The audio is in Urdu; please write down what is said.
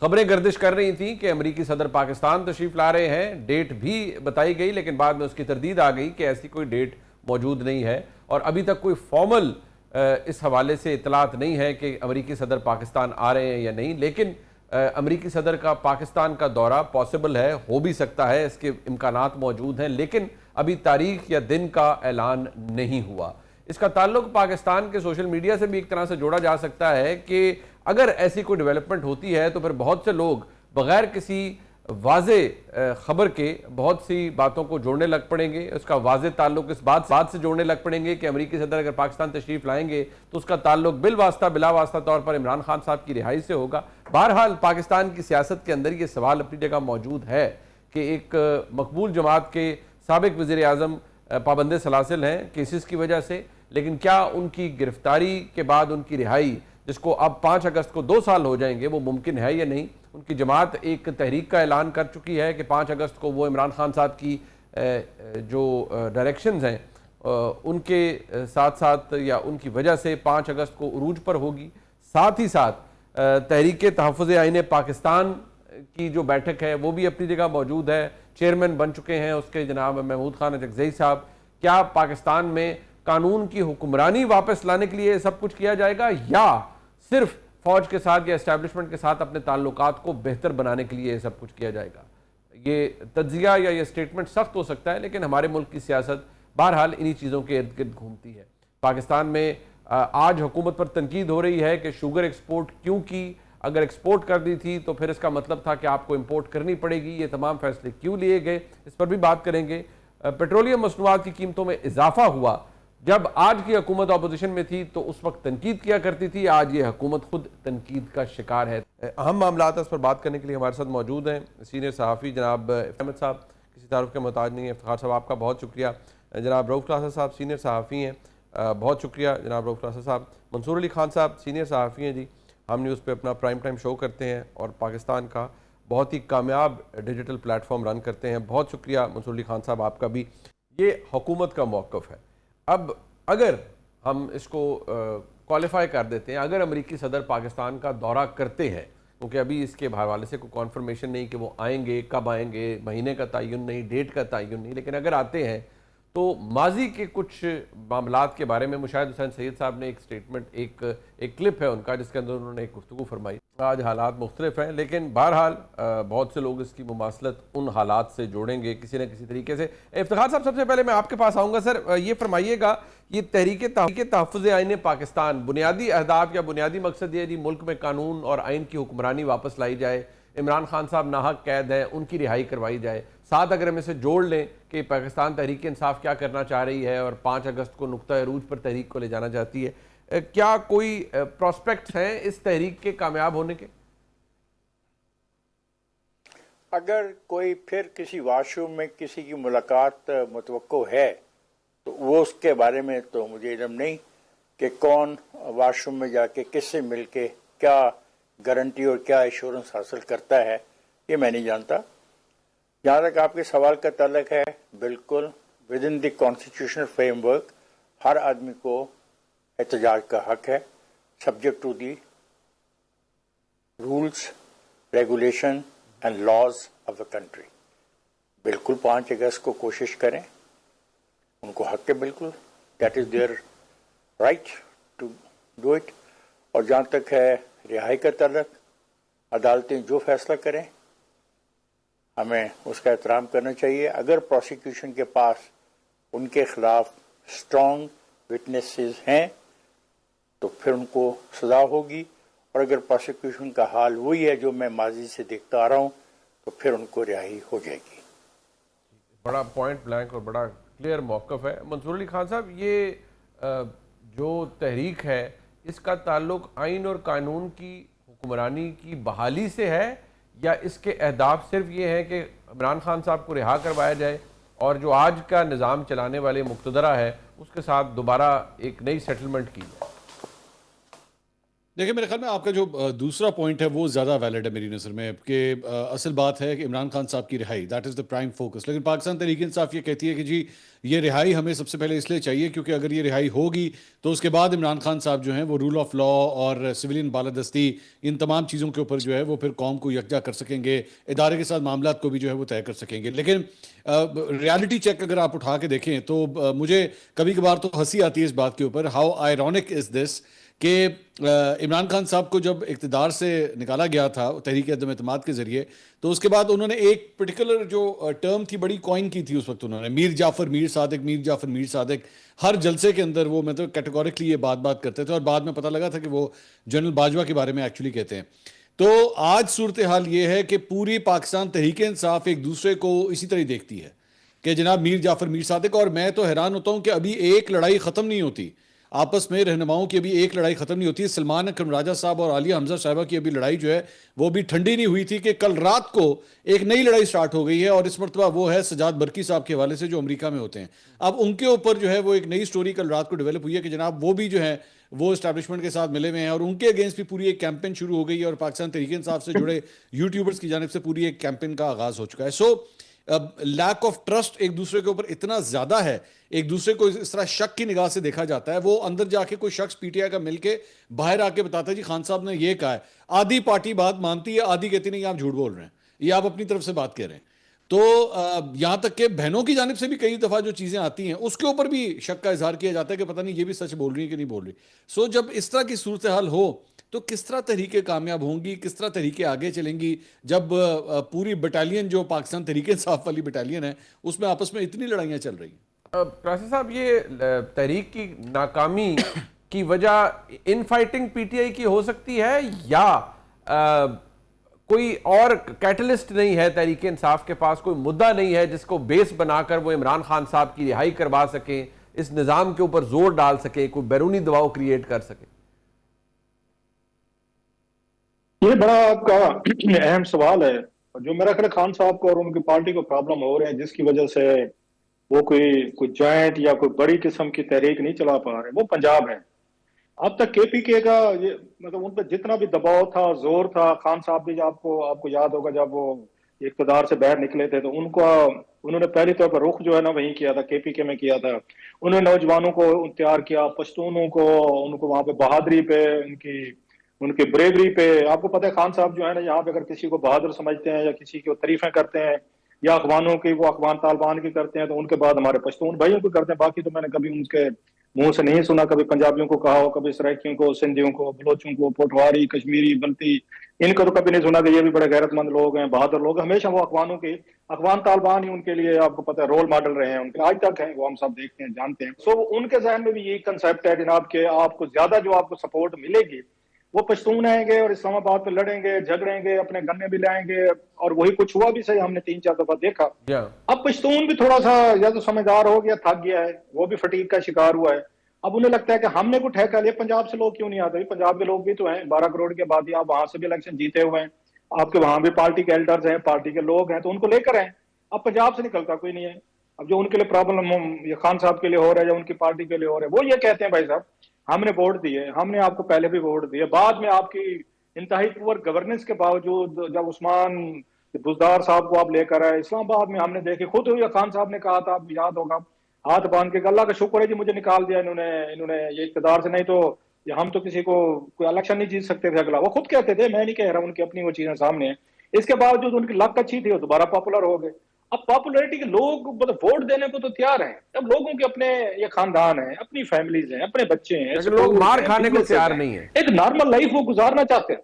خبریں گردش کر رہی تھیں کہ امریکی صدر پاکستان تشریف لا رہے ہیں، ڈیٹ بھی بتائی گئی لیکن بعد میں اس کی تردید آ گئی کہ ایسی کوئی ڈیٹ موجود نہیں ہے، اور ابھی تک کوئی فارمل اس حوالے سے اطلاعات نہیں ہے کہ امریکی صدر پاکستان آ رہے ہیں یا نہیں، لیکن امریکی صدر کا پاکستان کا دورہ پاسبل ہے، ہو بھی سکتا ہے، اس کے امکانات موجود ہیں، لیکن ابھی تاریخ یا دن کا اعلان نہیں ہوا۔ اس کا تعلق پاکستان کے سوشل میڈیا سے بھی ایک طرح سے جوڑا جا سکتا ہے کہ اگر ایسی کوئی ڈیولپمنٹ ہوتی ہے تو پھر بہت سے لوگ بغیر کسی واضح خبر کے بہت سی باتوں کو جوڑنے لگ پڑیں گے، اس کا واضح تعلق اس بات سے جوڑنے لگ پڑیں گے کہ امریکی صدر اگر پاکستان تشریف لائیں گے تو اس کا تعلق بالواسطہ بلا واسطہ طور پر عمران خان صاحب کی رہائی سے ہوگا۔ بہرحال پاکستان کی سیاست کے اندر یہ سوال اپنی جگہ موجود ہے کہ ایک مقبول جماعت کے سابق وزیر اعظم پابند سلاسل ہیں کیسز کی وجہ سے، لیکن کیا ان کی گرفتاری کے بعد ان کی رہائی، جس کو اب 5 اگست کو 2 سال ہو جائیں گے، وہ ممکن ہے یا نہیں؟ ان کی جماعت ایک تحریک کا اعلان کر چکی ہے کہ 5 اگست کو وہ عمران خان صاحب کی جو ڈائریکشنز ہیں ان کے ساتھ ساتھ یا ان کی وجہ سے 5 اگست کو عروج پر ہوگی۔ ساتھ ہی ساتھ تحریک تحفظ آئین پاکستان کی جو بیٹھک ہے وہ بھی اپنی جگہ موجود ہے، چیئرمین بن چکے ہیں اس کے جناب محمود خان اچکزئی صاحب۔ کیا پاکستان میں قانون کی حکمرانی واپس لانے کے لیے سب کچھ کیا جائے گا، یا صرف فوج کے ساتھ یا اسٹیبلشمنٹ کے ساتھ اپنے تعلقات کو بہتر بنانے کے لیے سب کچھ کیا جائے گا؟ یہ تجزیہ یا یہ سٹیٹمنٹ سخت ہو سکتا ہے، لیکن ہمارے ملک کی سیاست بہرحال انہی چیزوں کے ارد گرد گھومتی ہے۔ پاکستان میں آج حکومت پر تنقید ہو رہی ہے کہ شوگر ایکسپورٹ کیوں کی، اگر ایکسپورٹ کر دی تھی تو پھر اس کا مطلب تھا کہ آپ کو امپورٹ کرنی پڑے گی، یہ تمام فیصلے کیوں لیے گئے، اس پر بھی بات کریں گے۔ پیٹرولیم مصنوعات کی قیمتوں میں اضافہ ہوا، جب آج کی حکومت اپوزیشن میں تھی تو اس وقت تنقید کیا کرتی تھی، آج یہ حکومت خود تنقید کا شکار ہے۔ اہم معاملات اس پر بات کرنے کے لیے ہمارے ساتھ موجود ہیں سینئر صحافی جناب احمد صاحب، کسی تعارف کے محتاج نہیں ہے۔ افتخار صاحب آپ کا بہت شکریہ۔ جناب رؤف کلاسر صاحب سینئر صحافی ہیں، بہت شکریہ جناب رؤف کلاسر صاحب۔ منصور علی خان صاحب سینئر صحافی ہیں جی، ہم نیوز پہ اپنا پرائم ٹائم شو کرتے ہیں اور پاکستان کا بہت ہی کامیاب ڈیجیٹل پلیٹ فارم رن کرتے ہیں، بہت شکریہ منصور علی خان صاحب آپ کا بھی۔ یہ حکومت کا موقف ہے۔ اب اگر ہم اس کو کوالیفائی کر دیتے ہیں، اگر امریکی صدر پاکستان کا دورہ کرتے ہیں، کیونکہ ابھی اس کے حوالے سے کوئی کانفرمیشن نہیں کہ وہ آئیں گے، کب آئیں گے، مہینے کا تعین نہیں، ڈیٹ کا تعین نہیں، لیکن اگر آتے ہیں تو ماضی کے کچھ معاملات کے بارے میں مشاہد حسین سید صاحب نے ایک سٹیٹمنٹ، ایک کلپ ہے ان کا جس کے اندر انہوں نے ایک گفتگو فرمائی۔ آج حالات مختلف ہیں، لیکن بہرحال بہت سے لوگ اس کی مماثلت ان حالات سے جوڑیں گے کسی نہ کسی طریقے سے۔ افتخار صاحب سب سے پہلے میں آپ کے پاس آؤں گا سر، یہ فرمائیے گا یہ تحریک تحفظ آئین پاکستان بنیادی اہداف یا بنیادی مقصد یہ ہے جی ملک میں قانون اور آئین کی حکمرانی واپس لائی جائے، عمران خان صاحب ناحق قید ہیں ان کی رہائی کروائی جائے، ساتھ اگر ہم اسے جوڑ لیں کہ پاکستان تحریک انصاف کیا کرنا چاہ رہی ہے اور 5 اگست کو نقطہ عروج پر تحریک کو لے جانا چاہتی ہے، کیا کوئی پراسپیکٹس ہیں اس تحریک کے کامیاب ہونے کے؟ اگر کوئی پھر کسی واش روم میں کسی کی ملاقات متوقع ہے تو وہ اس کے بارے میں تو مجھے علم نہیں کہ کون واش روم میں جا کے کس سے مل کے کیا گارنٹی اور کیا ایشورنس حاصل کرتا ہے، یہ میں نہیں جانتا۔ جہاں تک آپ کے سوال کا تعلق ہے، بالکل with in the constitutional framework ہر آدمی کو احتجاج کا حق ہے، subject to the rules, regulation and laws of the country. بالکل 5 اگست کو کوشش کریں، ان کو حق ہے، بالکل that is their right to do it. اور جہاں تک ہے رہائی کا تعلق، عدالتیں جو فیصلہ کریں ہمیں اس کا احترام کرنا چاہیے۔ اگر پروسیکیوشن کے پاس ان کے خلاف اسٹرانگ وٹنسز ہیں تو پھر ان کو سزا ہوگی، اور اگر پروسیکیوشن کا حال وہی ہے جو میں ماضی سے دیکھتا آ رہا ہوں تو پھر ان کو رہائی ہو جائے گی۔ بڑا پوائنٹ بلینک اور بڑا کلیئر موقف ہے۔ منصور علی خان صاحب، یہ جو تحریک ہے اس کا تعلق آئین اور قانون کی حکمرانی کی بحالی سے ہے، یا اس کے اہداف صرف یہ ہیں کہ عمران خان صاحب کو رہا کروایا جائے اور جو آج کا نظام چلانے والے مقتدرہ ہے اس کے ساتھ دوبارہ ایک نئی سیٹلمنٹ کی جائے؟ دیکھیں میرے خیال میں آپ کا جو دوسرا پوائنٹ ہے وہ زیادہ ویلڈ ہے میری نظر میں، کہ اصل بات ہے کہ عمران خان صاحب کی رہائی، that is the prime focus. لیکن پاکستان تحریک انصاف یہ کہتی ہے کہ جی یہ رہائی ہمیں سب سے پہلے اس لیے چاہیے کیونکہ اگر یہ رہائی ہوگی تو اس کے بعد عمران خان صاحب جو ہیں وہ رول آف لا اور سویلین بالادستی ان تمام چیزوں کے اوپر جو ہے وہ پھر قوم کو یکجا کر سکیں گے، ادارے کے ساتھ معاملات کو بھی جو ہے وہ طے کر سکیں گے. لیکن ریالٹی چیک اگر آپ اٹھا کے دیکھیں تو مجھے کبھی کبھار تو ہنسی آتی ہے اس بات کے اوپر، ہاؤ آئرونک از دس، کہ عمران خان صاحب کو جب اقتدار سے نکالا گیا تھا تحریک عدم اعتماد کے ذریعے، تو اس کے بعد انہوں نے ایک پرٹیکولر جو ٹرم تھی بڑی کوائن کی تھی اس وقت، انہوں نے میر جعفر میر صادق، میر جعفر میر صادق، ہر جلسے کے اندر وہ مطلب کیٹیگورکلی یہ بات کرتے تھے، اور بعد میں پتہ لگا تھا کہ وہ جنرل باجوہ کے بارے میں ایکچولی کہتے ہیں. تو آج صورتحال یہ ہے کہ پوری پاکستان تحریک انصاف ایک دوسرے کو اسی طرح دیکھتی ہے کہ جناب میر جعفر میر صادق، اور میں تو حیران ہوتا ہوں کہ ابھی ایک لڑائی ختم نہیں ہوتی آپس میں، رہنماؤں کی ابھی ایک لڑائی ختم نہیں ہوتی ہے. سلمان اکرم راجہ صاحب اور عالیہ حمزہ صاحبہ کی ابھی لڑائی جو ہے وہ بھی ٹھنڈی نہیں ہوئی تھی کہ کل رات کو ایک نئی لڑائی سٹارٹ ہو گئی ہے، اور اس مرتبہ وہ ہے سجاد برقی صاحب کے حوالے سے جو امریکہ میں ہوتے ہیں. اب ان کے اوپر جو ہے وہ ایک نئی سٹوری کل رات کو ڈیولپ ہوئی ہے کہ جناب وہ بھی جو ہے وہ اسٹیبلشمنٹ کے ساتھ ملے ہوئے ہیں، اور ان کے اگینسٹ بھی پوری ایک کیمپین شروع ہو گئی ہے، اور پاکستان تحریک انصاف سے جڑے یوٹیوبرز کی جانب سے پوری ایک کیمپین کا آغاز ہو چکا ہے. سو لیک آف ٹرسٹ ایک دوسرے کے اوپر اتنا زیادہ ہے، ایک دوسرے کو اس طرح شک کی نگاہ سے دیکھا جاتا ہے. وہ اندر جا کے کوئی شخص پی ٹی آئی کا مل کے باہر آ کے بتاتا ہے جی خان صاحب نے یہ کہا ہے، آدھی پارٹی بات مانتی ہے، آدھی کہتی نہیں آپ جھوٹ بول رہے ہیں، یہ آپ اپنی طرف سے بات کہہ رہے ہیں. تو یہاں تک کہ بہنوں کی جانب سے بھی کئی دفعہ جو چیزیں آتی ہیں اس کے اوپر بھی شک کا اظہار کیا جاتا ہے کہ پتہ نہیں یہ بھی سچ بول رہی ہے کہ نہیں بول رہی. سو جب اس طرح کی صورتحال ہو تو کس طرح تحریکیں کامیاب ہوں گی، کس طرح تحریکیں آگے چلیں گی، جب پوری بٹالین جو پاکستان تحریک انصاف والی بٹالین ہے اس میں آپس میں اتنی لڑائیاں چل رہی ہیں. قاصد صاحب، یہ تحریک کی ناکامی کی وجہ in fighting P T I کی ہو سکتی ہے، یا کوئی اور کیٹلسٹ نہیں ہے تحریک انصاف کے پاس، کوئی مدعا نہیں ہے جس کو بیس بنا کر وہ عمران خان صاحب کی رہائی کروا سکیں، اس نظام کے اوپر زور ڈال سکے، کوئی بیرونی دباؤ کریٹ کر سکے؟ یہ بڑا آپ کا اہم سوال ہے، جو میرا خیال خان صاحب کو اور ان کی پارٹی کو پرابلم ہو رہے ہیں، جس کی وجہ سے وہ کوئی جوائنٹ یا کوئی بڑی قسم کی تحریک نہیں چلا پا رہے، وہ پنجاب ہے. اب تک کے پی کے کا یہ مطلب ان پہ جتنا بھی دباؤ تھا، زور تھا، خان صاحب بھی آپ کو یاد ہوگا جب وہ اقتدار سے باہر نکلے تھے تو انہوں نے پہلی طور پر رخ جو ہے نا وہیں کیا تھا، کے پی کے میں کیا تھا. انہوں نے نوجوانوں کو تیار کیا، پشتونوں کو، ان کو وہاں پہ بہادری پہ، ان کی بریوری پہ. آپ کو پتہ ہے خان صاحب جو ہے نا یہاں پہ اگر کسی کو بہادر سمجھتے ہیں یا کسی کی تعریفیں کرتے ہیں یا اخوانوں کی، وہ اخوان طالبان کی کرتے ہیں، تو ان کے بعد ہمارے پشتون بھائیوں کو کرتے ہیں. باقی تو میں نے کبھی ان کے منہ سے نہیں سنا کبھی پنجابیوں کو کہا ہو، کبھی سرائکیوں کو، سندھیوں کو، بلوچوں کو، پوٹواری، کشمیری، بلتی، ان کو تو کبھی نہیں سنا کہ یہ بھی بڑے غیرت مند لوگ ہیں، بہادر لوگ ہیں. ہمیشہ وہ اخوان طالبان ہی ان کے لیے آپ کو پتہ ہے رول ماڈل رہے ہیں، ان کے آج تک ہیں، وہ ہم سب دیکھتے ہیں، جانتے ہیں. سو ان کے ذہن میں بھی یہی کنسیپٹ ہے جناب کہ آپ کو زیادہ جو آپ کو سپورٹ ملے گی وہ پشتون آئیں گے اور اسلام آباد پہ لڑیں گے، جھگڑیں گے، اپنے گنے بھی لائیں گے. اور وہی کچھ ہوا بھی صحیح، ہم نے 3-4 دفعہ دیکھا. اب پشتون بھی تھوڑا سا یا تو سمجھدار ہو گیا، تھک گیا ہے، وہ بھی فٹیگ کا شکار ہوا ہے. اب انہیں لگتا ہے کہ ہم نے کوئی ٹھیکہ لیا، پنجاب سے لوگ کیوں نہیں آتے؟ پنجاب کے لوگ بھی تو ہیں، 12 کروڑ کی آبادی، آپ وہاں سے بھی الیکشن جیتے ہوئے ہیں، آپ کے وہاں بھی پارٹی کے ایلڈرز ہیں، پارٹی کے لوگ ہیں، تو ان کو لے کر ہیں. اب پنجاب سے نکلتا کوئی نہیں ہے. اب جو ان کے لیے پرابلم یہ خان صاحب کے لیے ہو رہا ہے یا ان کی پارٹی کے لیے ہو رہا ہے، وہ یہ کہتے ہیں بھائی صاحب ہم نے ووٹ دیے، ہم نے آپ کو پہلے بھی ووٹ دیے، بعد میں آپ کی انتہائی پور گورننس کے باوجود جب عثمان بزدار صاحب کو آپ لے کر آئے اسلام آباد میں، ہم نے دیکھے خود ہوئی، خان صاحب نے کہا تھا، آپ کو یاد ہوگا، ہاتھ باندھ کے اللہ کا شکر ہے جی مجھے نکال دیا انہوں نے یہ اقتدار سے، نہیں تو ہم تو کسی کو کوئی الیکشن نہیں جیت سکتے تھے اگلا. وہ خود کہتے تھے، میں نہیں کہہ رہا، ان کی اپنی وہ چیزیں سامنے ہیں. اس کے باوجود ان کی لک اچھی تھی، وہ دوبارہ پاپولر ہو گئے. اب پاپولیرٹی کے لوگ مطلب ووٹ دینے کو تو تیار ہیں، اب لوگوں کے اپنے یہ خاندان ہیں، اپنی فیملیز ہیں، اپنے بچے ہیں، لیکن لوگ مار کھانے کو تیار نہیں ہیں، ایک نارمل لائف وہ گزارنا چاہتے ہیں.